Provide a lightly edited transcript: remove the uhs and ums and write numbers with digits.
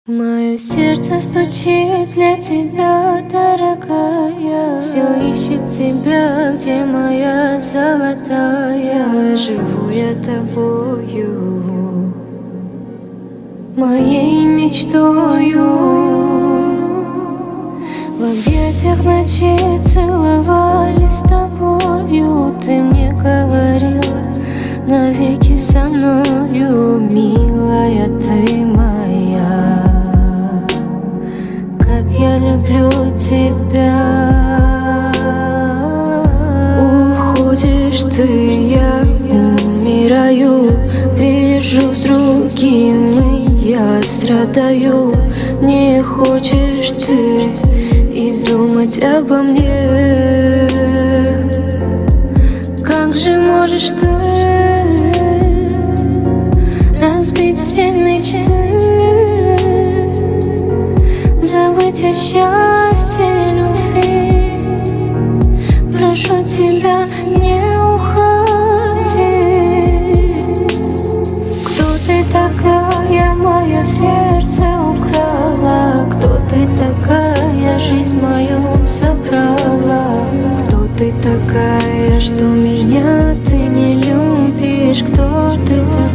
Мое сердце стучит для тебя, дорогая. Все ищет тебя, где моя золотая. Живу я тобою, моей мечтою. В объятиях ночи целовались с тобою. Ты мне говорила навеки со мною, милая ты моя. Как я люблю тебя. Уходишь ты, я умираю. Вижу с другими, я страдаю. Не хочешь ты и думать обо мне. Как же можешь ты разбить все мечты, забыть о счастье любви? Прошу тебя, не уходи. Кто ты такая, мое сердце украла? Кто ты такая, жизнь мою забрала? Кто ты такая, что меня ты не любишь? Кто ты такая?